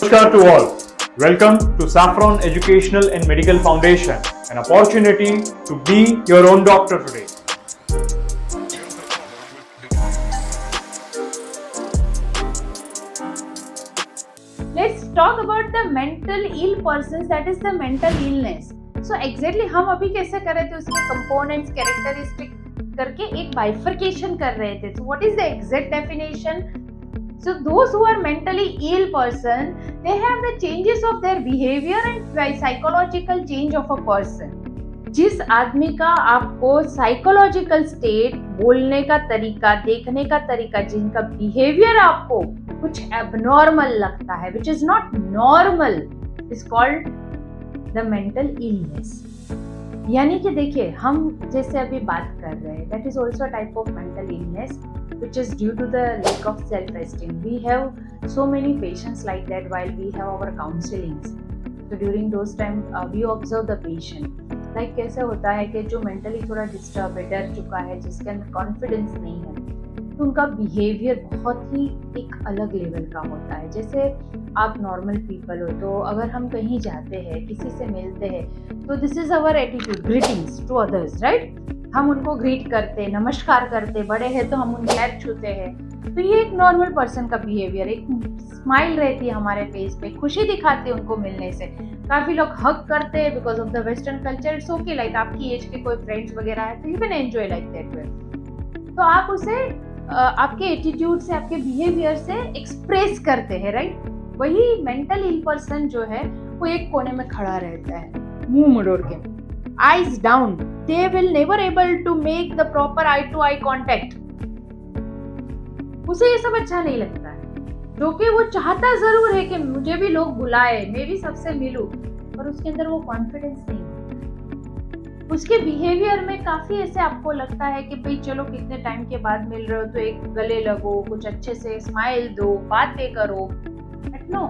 Namaskar to all. Welcome to Saffron Educational and Medical Foundation, an opportunity to be your own doctor today. Let's talk about the mental ill persons, that is the mental illness. So exactly हम अभी कैसे कर रहे थे, उसके components, characteristic करके एक bifurcation कर रहे थे. So what is the exact definition? So those who are mentally ill person, they have the changes of their behavior and psychological change of a person. जिस आदमी का आपको साइकोलॉजिकल स्टेट, बोलने का तरीका, देखने का तरीका, जिनका बिहेवियर आपको कुछ एबनॉर्मल लगता है, which is not normal, is called the mental illness. यानी कि देखिए, हम जैसे अभी बात कर रहे हैं, that is also a type of mental illness which is due to the lack of self-esteem. We have so many patients like that while we have our counselings. So during those time we observe the patient. Like कैसे होता है कि जो mentally थोड़ा disturb है, डर चुका है, जिसके अंदर कॉन्फिडेंस नहीं है, तो उनका बिहेवियर बहुत ही एक अलग लेवल का होता है. जैसे आप नॉर्मल पीपल हो, तो अगर हम कहीं जाते हैं, किसी से मिलते हैं, तो this is our attitude, greetings to others, right. हम उनको ग्रीट करते, नमस्कार करते, बड़े हैं तो हम उनके पैर छूते हैं. तो ये एक नॉर्मल पर्सन का बिहेवियर. एक स्माइल रहती है हमारे फेस पे, खुशी दिखाते हैं उनको मिलने से. काफी लोग हग करते हैं because of the western culture. It's okay, like आपकी एज के कोई फ्रेंड्स वगैरह है तो you can enjoy like that way. तो आप उसे आपके एटीट्यूड से, आपके बिहेवियर से एक्सप्रेस करते हैं, राइट. वही मेंटल इल पर्सन जो है वो एक कोने में खड़ा रहता है, मुंह मुड़ोड़ के, eyes down. They will never able to make the proper eye to eye contact. उसे ये सब अच्छा नहीं लगता है, जो कि वो चाहता जरूर है कि मुझे भी लोग बुलाए, मैं भी सबसे मिलूं, पर उसके अंदर वो कॉन्फिडेंस नहीं है. उसके बिहेवियर में काफी ऐसे आपको लगता है कि भाई चलो कितने टाइम के बाद मिल रहे हो तो एक गले लगो, कुछ अच्छे से स्माइल दो, बातें करो. बट नो,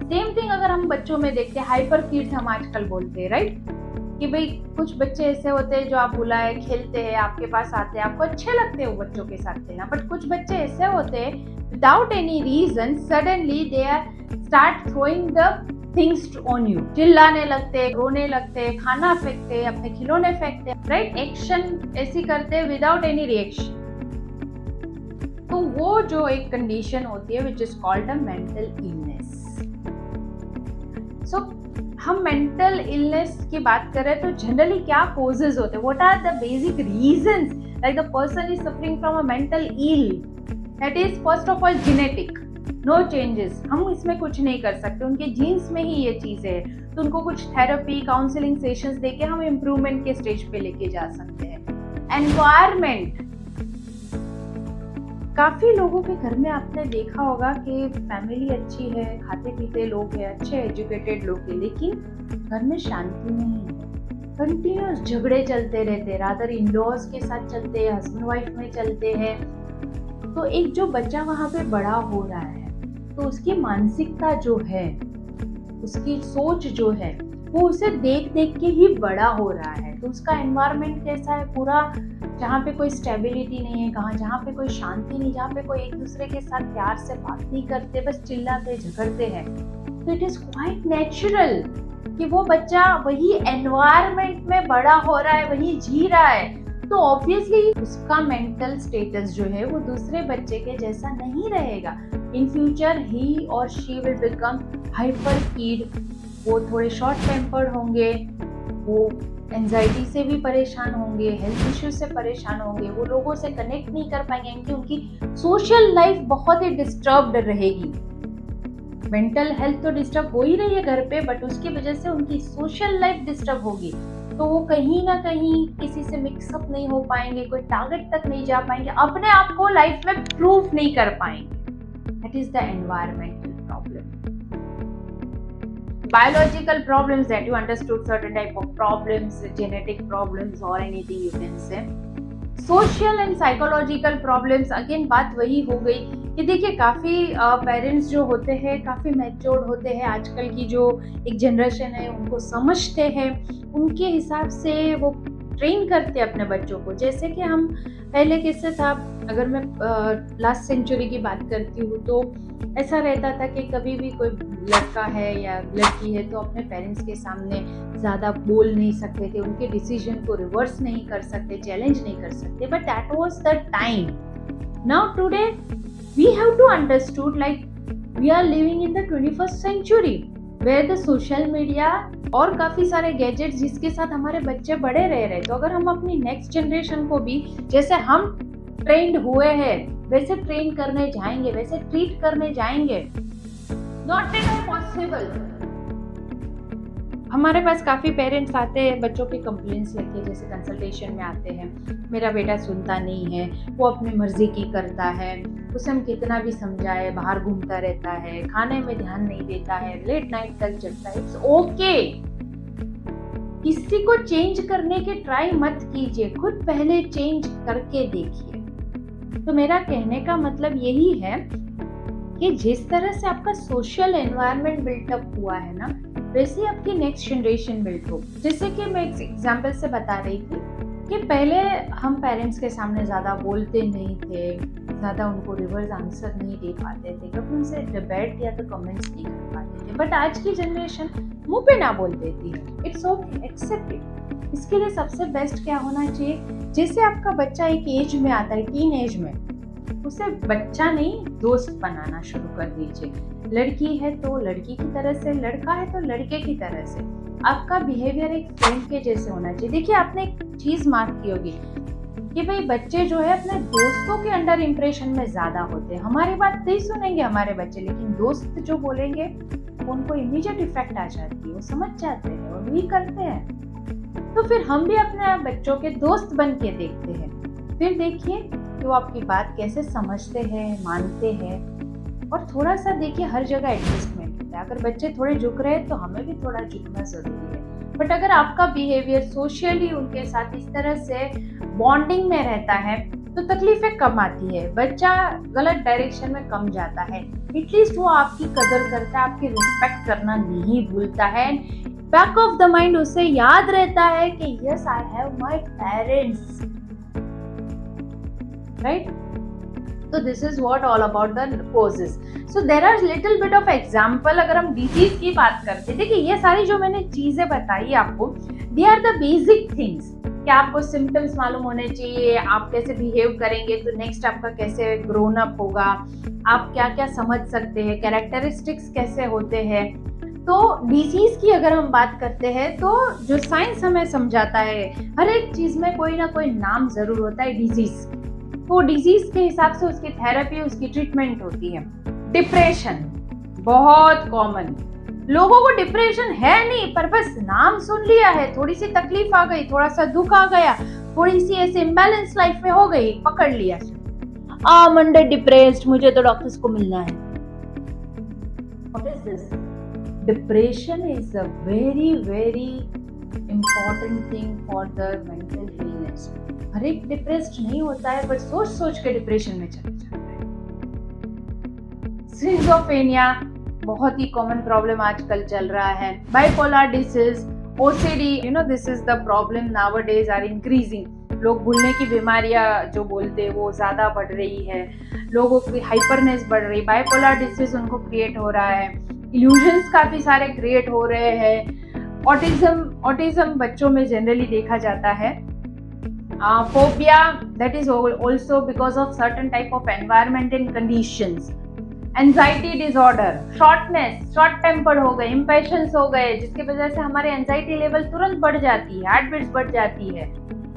सेम थिंग अगर हम बच्चों में देखते हैं, हाइपर किड्स हम आजकल बोलते हैं, राइट, कि भाई कुछ बच्चे ऐसे होते हैं जो आप बुलाए, खेलते हैं, आपके पास आते हैं, आपको अच्छे लगते हैं वो बच्चों के साथ खेलना. बट कुछ बच्चे ऐसे होते हैं without any reason suddenly they are start throwing the things on you. चिल्लाने लगते हैं, रोने लगते हैं, खाना फेंकते हैं, अपने खिलौने फेंकते हैं, राइट. एक्शन ऐसी करते हैं विदाउट एनी रिएक्शन. तो वो जो एक कंडीशन होती है which is called a mental illness. So हम मेंटल इलनेस की बात करें तो जनरली क्या कोजेज होते हैं, what are the basic reasons like the person is suffering from a mental ill. That is first of all genetic, no changes. हम इसमें कुछ नहीं कर सकते, उनके जीन्स में ही ये चीजें है. तो उनको कुछ थेरेपी, काउंसलिंग सेशंस देके हम इम्प्रूवमेंट के स्टेज पे लेके जा सकते हैं. एनवायरमेंट, काफी लोगों के घर में आपने देखा होगा कि फैमिली अच्छी है, खाते पीते लोग हैं, अच्छे एजुकेटेड लोग हैं, लेकिन घर में शांति नहीं है. कंटिन्यूस झगड़े चलते रहते, रादर इन लॉज के साथ चलते हैं, हस्बैंड वाइफ में चलते हैं. तो एक जो बच्चा वहां पे बड़ा हो रहा है, तो उसकी मानसिकता जो है, उसकी सोच जो है, वो उसे देख देख के ही बड़ा हो रहा है. तो उसका एनवायरनमेंट कैसा है, पूरा जहाँ पे कोई स्टेबिलिटी नहीं है, जहाँ पे कोई शांति नहीं, जहाँ पे कोई एक दूसरे के साथ प्यार से बात नहीं करते, बस चिल्लाते झगड़ते हैं. तो इट इज क्वाइट नेचुरल कि वो बच्चा वही एनवायरनमेंट में बड़ा हो रहा है, वही जी रहा है. तो ऑब्वियसली उसका मेंटल स्टेटस जो है वो दूसरे बच्चे के जैसा नहीं रहेगा. इन फ्यूचर ही और she will become hyper kid. वो थोड़े शॉर्ट टेम्पर्ड होंगे, वो एंजाइटी से भी परेशान होंगे, हेल्थ इश्यू से परेशान होंगे, वो लोगों से कनेक्ट नहीं कर पाएंगे क्योंकि उनकी सोशल लाइफ बहुत ही डिस्टर्ब्ड रहेगी. मेंटल हेल्थ तो डिस्टर्ब हो ही रही है घर पे, बट उसकी वजह से उनकी सोशल लाइफ डिस्टर्ब होगी. तो वो कहीं ना कहीं किसी से मिक्सअप नहीं हो पाएंगे, कोई टारगेट तक नहीं जा पाएंगे, अपने आप को लाइफ में प्रूव नहीं कर पाएंगे. That is the environmental problem. Biological problems, that you understood certain type of problems, genetic problems or anything you can say. Social and psychological problems, again बात वही हो गई कि देखिए काफ़ी पेरेंट्स जो होते हैं काफ़ी मैच्योर्ड होते हैं. आजकल की जो एक जनरेशन है उनको समझते हैं, उनके हिसाब से वो ट्रेन करते हैं अपने बच्चों को। जैसे कि हम पहले कैसे था, अगर मैं लास्ट सेंचुरी की बात करती हूँ तो ऐसा रहता था कि कभी भी कोई लड़का है या लड़की है तो अपने पेरेंट्स के सामने ज़्यादा बोल नहीं सकते थे, उनके डिसीजन को रिवर्स नहीं कर सकते, चैलेंज नहीं कर सकते, but that was the time. Now today we have to understood like we are living in the 21st century where the social media और काफ़ी सारे गैजेट्स जिसके साथ हमारे बच्चे बड़े रह रहे. तो अगर हम अपनी नेक्स्ट जनरेशन को भी जैसे हम ट्रेंड हुए हैं वैसे ट्रेन करने जाएंगे, वैसे ट्रीट करने जाएंगे, नॉट एट ऑल पॉसिबल. हमारे पास काफ़ी पेरेंट्स आते हैं बच्चों की कंप्लेंट्स लेके, जैसे कंसल्टेशन में आते हैं, मेरा बेटा सुनता नहीं है, वो अपनी मर्जी की करता है, उसे हम कितना भी समझाए बाहर घूमता रहता है, खाने में ध्यान नहीं देता है, लेट नाइट तक जगता है. इट्स ओके, किसी को चेंज करने के ट्राई मत कीजिए, खुद पहले चेंज करके देखिए. तो मेरा कहने का मतलब यही है कि जिस तरह से आपका सोशल एनवायरनमेंट बिल्टअप हुआ है ना, वैसे ही आपकी नेक्स्ट जनरेशन बिल्ट हो. जैसे कि मैं एक एग्जांपल से बता रही थी कि पहले हम पेरेंट्स के सामने ज़्यादा बोलते नहीं थे, ज़्यादा उनको रिवर्स आंसर नहीं दे पाते थे, कभी उनसे डिबेट या तो कमेंट्स नहीं कर पाते थे. बट आज की जनरेशन मुंह पे ना बोल देती है. It's okay, accept it. इसके लिए सबसे बेस्ट क्या होना चाहिए, जैसे आपका बच्चा एक एज में आता है, टीन एज में, उसे बच्चा नहीं दोस्त बनाना शुरू कर दीजिए. लड़की है तो लड़की की तरह से, लड़का है तो लड़के की तरह से. आपका बिहेवियर एक फ्रेंड के जैसे होना चाहिए. देखिए, आपने एक चीज मार्क की होगी कि भाई बच्चे जो है अपने दोस्तों के अंडर इंप्रेशन में ज्यादा होते हैं. हमारी बात नहीं सुनेंगे हमारे बच्चे, लेकिन दोस्त जो बोलेंगे उनको इमीडिएट इफेक्ट आ जाती है, वो समझ जाते हैं और वही करते हैं. तो फिर हम भी अपने बच्चों के दोस्त बन के देखते हैं, फिर देखिए कि वो आपकी बात कैसे समझते हैं, मानते हैं. और थोड़ा सा देखिए, हर जगह एडजस्टमेंट होता है. अगर बच्चे थोड़े झुक रहे हैं तो हमें भी थोड़ा झुकना जरूरी है. बट अगर आपका बिहेवियर सोशली उनके साथ इस तरह से बॉन्डिंग में रहता है तो तकलीफें कम आती है, बच्चा गलत डायरेक्शन में कम जाता है. एटलीस्ट वो आपकी कदर करता है, आपकी रिस्पेक्ट करना नहीं भूलता है. बैक ऑफ द माइंड उसे याद रहता है कि yes, I have my parents, right? So this is what all about the causes. So there are little bit of example. अगर हम disease की बात करते हैं, देखिए ये सारी जो मैंने चीजें बताई आपको, they are the basic things. कि आपको सिम्टम्स मालूम होने चाहिए, आप कैसे बिहेव करेंगे तो नेक्स्ट आपका कैसे ग्रोन अप होगा, आप क्या क्या समझ सकते हैं, कैरेक्टरिस्टिक्स कैसे होते हैं. तो डिजीज की अगर हम बात करते हैं तो जो साइंस हमें समझाता है, हर एक चीज में कोई ना कोई नाम जरूर होता है डिजीज. तो डिजीज के हिसाब से उसकी थेरेपी, उसकी ट्रीटमेंट होती है. डिप्रेशन बहुत कॉमन, लोगों को डिप्रेशन है नहीं पर बस नाम सुन लिया है, थोड़ी सी तकलीफ आ गई, थोड़ा सा दुख आ गया, थोड़ी सी ऐसे इम्बैलेंस लाइफ में हो गई, पकड़ लिया, मंडे डिप्रेस्ड, मुझे तो डॉक्टर्स को मिलना है. What is this? Depression is a very very important thing for the mental illness. हर एक डिप्रेस्ड नहीं होता है, बट सोच सोच के डिप्रेशन में चले जाता है. स्किज़ोफ्रेनिया बहुत ही कॉमन प्रॉब्लम आजकल चल रहा है. Bipolar disease, OCD, you know this is the problem nowadays are increasing. लोग भूलने की बीमारियां जो बोलते हैं वो ज्यादा बढ़ रही है, लोगों की हाइपरनेस बढ़ रही, बाइपोलर डिसीज उनको क्रिएट हो रहा है, इल्यूजन्स काफी सारे क्रिएट हो रहे हैं. ऑटिज्म बच्चों में जनरली देखा जाता है. phobia, that is also because of certain type of environment and conditions. Anxiety disorder, shortness, short tempered हो गए, इम्पेशंस हो गए, जिसकी वजह से हमारे एंजाइटी लेवल तुरंत बढ़ जाती है, हार्ट बीट्स बढ़ जाती है.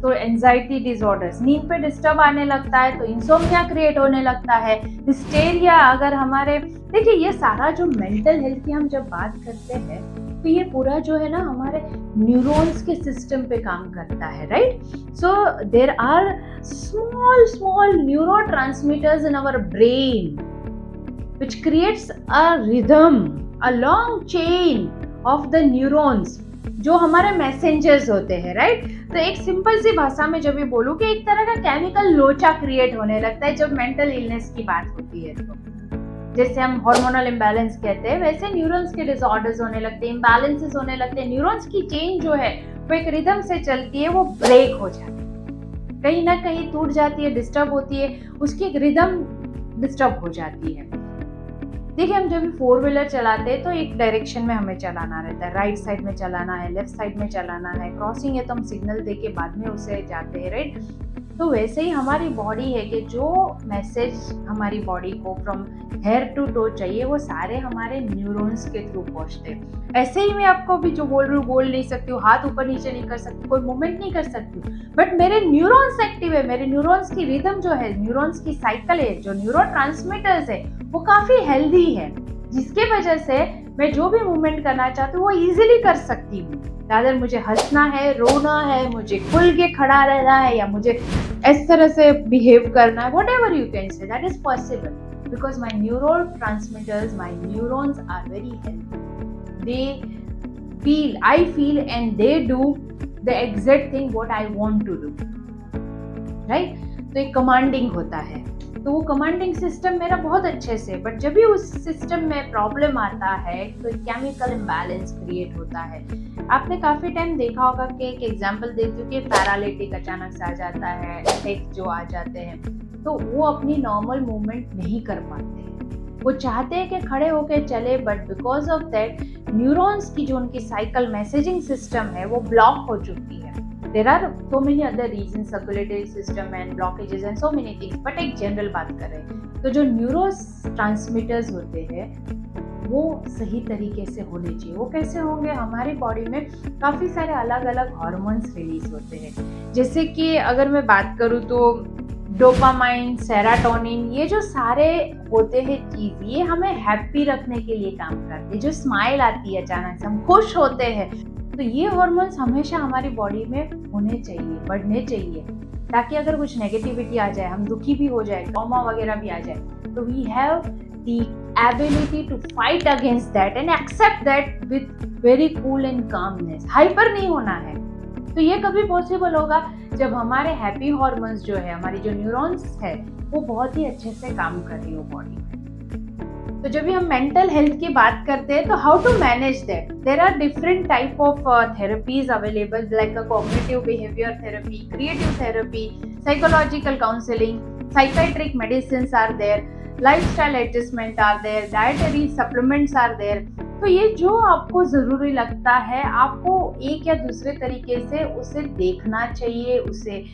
तो एंजाइटी डिसऑर्डर्स, नींद पे डिस्टर्ब आने लगता है तो इंसोम्निया क्रिएट होने लगता है. हिस्टेरिया, अगर हमारे देखिए ये सारा जो मेंटल हेल्थ की हम जब बात करते हैं तो ये पूरा जो है ना हमारे न्यूरॉन्स के सिस्टम पे काम करता है, right? So there are small neurotransmitters in our brain which creates a rhythm, a long chain of the neurons, जो हमारे मैसेंजर्स होते हैं, राइट? तो एक सिंपल सी भाषा में जब ये बोलूं कि एक तरह का केमिकल लोचा क्रिएट होने लगता है जब मेंटल इलनेस की बात होती है. तो जैसे हम हार्मोनल इम्बैलेंस कहते हैं, वैसे न्यूरॉन्स के डिसऑर्डर्स होने लगते हैं, इम्बैलेंसेस होने लगते हैं, न्यूरॉन्स की चेन जो है वो एक रिदम से चलती है, वो ब्रेक हो जाती है, कहीं ना कहीं टूट जाती है, डिस्टर्ब होती है, उसकी एक रिदम डिस्टर्ब हो जाती है। देखिए, हम जब 4 व्हीलर चलाते हैं तो एक डायरेक्शन में हमें चलाना रहता है, राइट साइड में चलाना है, लेफ्ट साइड में चलाना है, क्रॉसिंग है तो हम सिग्नल दे के बाद में उसे जाते हैं, राइट। तो वैसे ही हमारी बॉडी है कि जो मैसेज हमारी बॉडी को फ्रॉम हेयर टू टो चाहिए वो सारे हमारे न्यूरॉन्स के थ्रू पहुंचते हैं। ऐसे ही मैं आपको अभी जो बोल रही हूँ बोल नहीं सकती हूँ, हाथ ऊपर नीचे नहीं कर सकती, कोई मूवमेंट नहीं कर सकती हूँ, बट मेरे न्यूरॉन्स एक्टिव है, मेरे न्यूरॉन्स की रिदम जो है, न्यूरॉन्स की साइकिल है, जो न्यूरोट्रांसमीटर्स है वो काफी हेल्दी है, जिसके वजह से मैं जो भी मूवमेंट करना चाहती हूँ वो इजीली कर सकती हूँ। अगर मुझे हंसना है, रोना है, मुझे खुल के खड़ा रहना है, या मुझे इस तरह से बिहेव करना है, whatever you can say, that is possible because my neurotransmitters, my neurons are very healthy. They feel, I feel, and they do the exact thing what I want to do, right? तो एक commanding होता है, तो वो commanding system मेरा बहुत अच्छे से, बट जब भी उस सिस्टम में प्रॉब्लम आता है तो केमिकल इम्बैलेंस क्रिएट होता है। आपने काफी टाइम देखा होगा कि एक एग्जांपल देती हूँ कि पैरालिटिक अचानक से आ जाता है, अटैक जो आ जाते हैं, तो वो अपनी नॉर्मल मूवमेंट नहीं कर पाते हैं, वो चाहते हैं कि खड़े होके चले, but because of that neurons की जो उनकी साइकिल मैसेजिंग सिस्टम है वो ब्लॉक हो चुकी है। There are so many other reasons, circulatory system and blockages and so many things, but एक जनरल बात कर रहे हैं, तो जो न्यूरोट्रांसमीटर्स होते हैं वो सही तरीके से होने चाहिए। वो कैसे होंगे? हमारी बॉडी में काफ़ी सारे अलग अलग हार्मोन्स रिलीज होते हैं, जैसे कि अगर मैं बात करूँ तो डोपामाइन, सेराटोनिन, ये जो सारे होते हैं चीज़, ये हमें हैप्पी रखने के लिए काम करते हैं। जो स्माइल आती है अचानक से, हम खुश होते हैं, तो ये हार्मोन्स हमेशा हमारी बॉडी में होने चाहिए, बढ़ने चाहिए, ताकि अगर कुछ नेगेटिविटी आ जाए, हम दुखी भी हो जाए, ट्रॉमा वगैरह भी आ जाए, तो we have the ability to fight against that and accept that with very cool and calmness. Hyper नहीं होना है। तो ये कभी पॉसिबल होगा जब हमारे हैप्पी हार्मोन्स जो है, हमारी जो न्यूरॉन्स है, वो बहुत ही अच्छे से काम कर रही हो बॉडी में। तो जब भी हम मेंटल हेल्थ की बात करते हैं तो how to manage that, there are different type of therapies available, like a cognitive behaviour therapy, creative therapy, psychological counselling, psychiatric medicines are there, lifestyle adjustment are there, dietary supplements are there. तो ये जो आपको ज़रूरी लगता है, आपको एक या दूसरे तरीके से उसे देखना चाहिए, उसे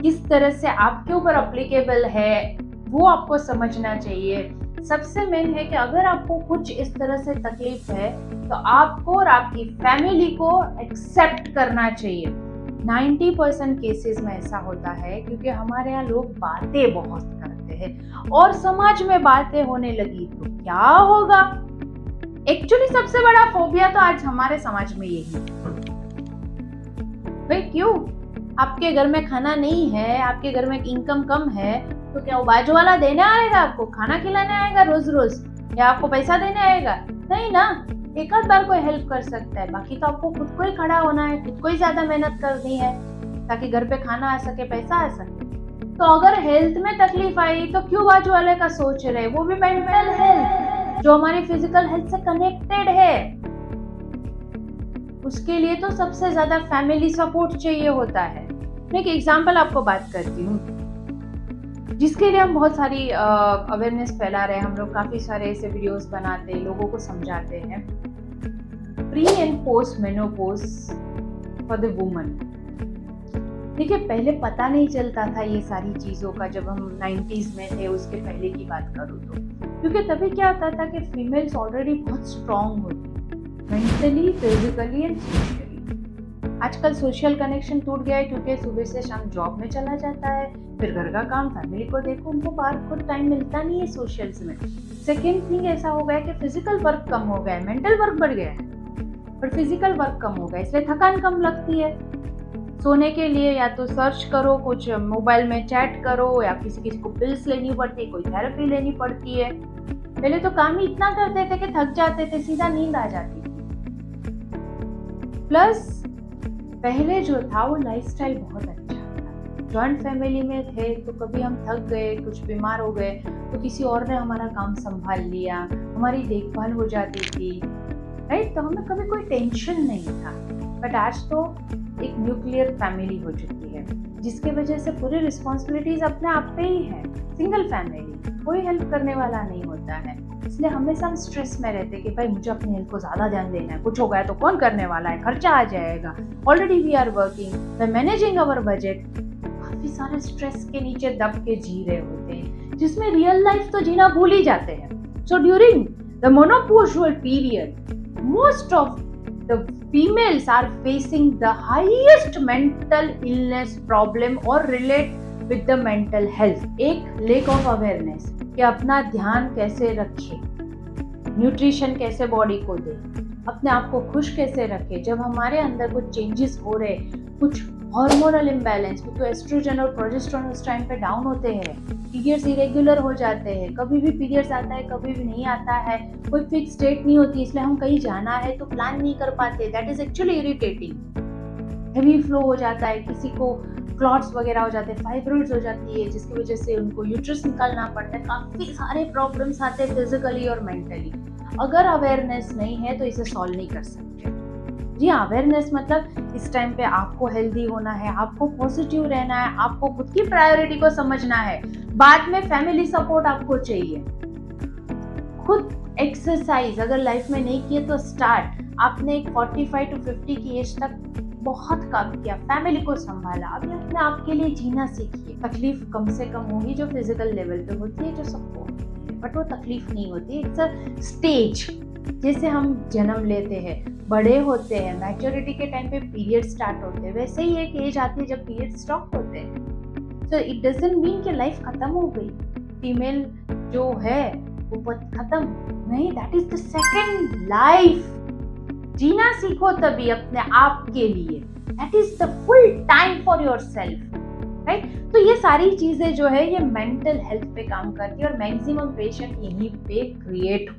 किस तरह से आपके ऊपर अप्लीकेबल है वो आपको समझना चाहिए। सबसे मेन है कि अगर आपको कुछ इस तरह से तकलीफ है तो आपको और आपकी फैमिली को एक्सेप्ट करना चाहिए। 90% केसेस में ऐसा होता है क्योंकि हमारे यहाँ लोग बातें बहुत करते हैं, और समाज में बातें होने लगी तो क्या होगा। एक्चुअली सबसे बड़ा फोबिया तो आज हमारे समाज में यही है। भाई क्यों? आपके घर में खाना नहीं है, आपके घर में इनकम कम है, तो क्या वो बाजू वाला देने आएगा आपको, खाना खिलाने आएगा रोज रोज, या आपको पैसा देने आएगा? नहीं ना। एक आध बार कोई हेल्प कर सकता है, बाकी तो आपको खुद को ही खड़ा होना है, खुद को ही ज्यादा मेहनत करनी है ताकि घर पे खाना आ सके, पैसा आ सके। तो अगर हेल्थ में तकलीफ आई तो क्यों बाजू वाले का सोच रहे? वो भी मेंटल हेल्थ जो हमारी फिजिकल हेल्थ से कनेक्टेड है, उसके लिए तो सबसे ज्यादा फैमिली सपोर्ट चाहिए होता है। मैं एक एग्जांपल आपको बात करती हूँ जिसके लिए हम बहुत सारी अवेयरनेस फैला रहे हैं। हम लोग काफ़ी सारे ऐसे वीडियोस बनाते हैं, लोगों को समझाते हैं। Pre and post menopause for the woman. देखिए, पहले पता नहीं चलता था ये सारी चीज़ों का, जब हम 90s में थे, उसके पहले की बात करूँ तो, क्योंकि तभी क्या होता था कि फीमेल्स ऑलरेडी बहुत स्ट्रांग होती, मेंटली, फिजिकली एंड सोशली। आजकल सोशल कनेक्शन टूट गया है क्योंकि सुबह से शाम जॉब में चला जाता है, फिर घर का काम, फैमिली को देखो, उनको बाहर को टाइम मिलता नहीं है सोशल्स में। सेकेंड थिंग ऐसा हो गया कि फिजिकल वर्क कम हो गया है, मेंटल वर्क बढ़ गया है, पर फिजिकल वर्क कम हो गया, इसलिए थकान कम लगती है। सोने के लिए या तो सर्च करो, कुछ मोबाइल में चैट करो, या किसी किसी को पिल्स लेनी पड़ती है, कोई थेरेपी लेनी पड़ती है। पहले तो काम ही इतना करते थे कि थक जाते थे, सीधा नींद आ जाती थी। प्लस पहले जो था वो लाइफस्टाइल बहुत अच्छा था। जॉइंट फैमिली में थे तो कभी हम थक गए, कुछ बीमार हो गए तो किसी और ने हमारा काम संभाल लिया, हमारी देखभाल हो जाती थी, राइट। तो हमें कभी कोई टेंशन नहीं था। बट आज तो एक न्यूक्लियर फैमिली हो चुकी है, जिसके वजह से पूरी रिस्पॉन्सिबिलिटीज अपने आप पे ही है। सिंगल फैमिली, कोई हेल्प करने वाला नहीं होता है, इसलिए हमेशा हम स्ट्रेस में रहते हैं कि भाई मुझे अपनी हेल्थ को ज़्यादा ध्यान देना है, कुछ हो गया तो कौन करने वाला है, खर्चा आ जाएगा, already we are working, we managing our budget. काफ़ी सारे स्ट्रेस के नीचे दब के जी रहे होते हैं, जिसमें रियल लाइफ तो जीना भूल ही जाते हैं। So during the menopausal period most of the females are facing the highest mental illness problem or relate with the mental health. एक lack of awareness कि अपना ध्यान कैसे रखें, न्यूट्रिशन कैसे बॉडी को दे, अपने आप को खुश कैसे रखें। जब हमारे अंदर कुछ चेंजेस हो रहे, कुछ हार्मोनल इम्बैलेंस, तो एस्ट्रोजन और प्रोजेस्टेरोन उस टाइम पे डाउन होते हैं, पीरियड्स इरेगुलर हो जाते हैं, कभी भी पीरियड्स आता है कभी भी नहीं आता है, कोई फिक्स डेट नहीं होती, इसलिए हम कहीं जाना है तो प्लान नहीं कर पाते। That is actually irritating. Heavy flow हो जाता है, किसी को क्लॉट्स वगैरह हो जाते हैं, फाइब्रॉइड्स हो जाती है, जिसकी वजह से उनको यूट्रस निकालना पड़ता है। काफ़ी सारे प्रॉब्लम्स आते हैं फिजिकली और मेंटली। अगर अवेयरनेस नहीं है तो इसे सॉल्व नहीं कर सकते। जी, अवेयरनेस मतलब इस टाइम पे आपको हेल्दी होना है, आपको पॉजिटिव रहना है, आपको खुद की प्रायोरिटी को समझना है, बाद में फैमिली सपोर्ट आपको चाहिए। खुद एक्सरसाइज अगर लाइफ में नहीं किए तो स्टार्ट। आपने एक 45 to 50 की एज तक बहुत काम किया, फैमिली को संभाला, अभी अपने आप के लिए जीना सीखिए। तकलीफ कम से कम होगी जो फिजिकल लेवल पे होती है, जो सबको होती है, बट वो तकलीफ नहीं होती। It's a stage. जैसे हम जन्म लेते हैं, बड़े होते हैं, मैच्योरिटी के टाइम पे पीरियड स्टार्ट होते हैं, वैसे ही एक एज आती है जब पीरियड स्टॉप होते हैं। सो इट डजंट मीन कि लाइफ खत्म हो गई, फीमेल जो है वो खत्म नहीं। That is the second life. जीना सीखो तभी अपने आप के लिए। That is the full time for yourself, right. तो ये सारी चीजें जो है ये मेंटल हेल्थ पे काम करती है और मैक्सिमम पेशेंट यहीं पे क्रिएट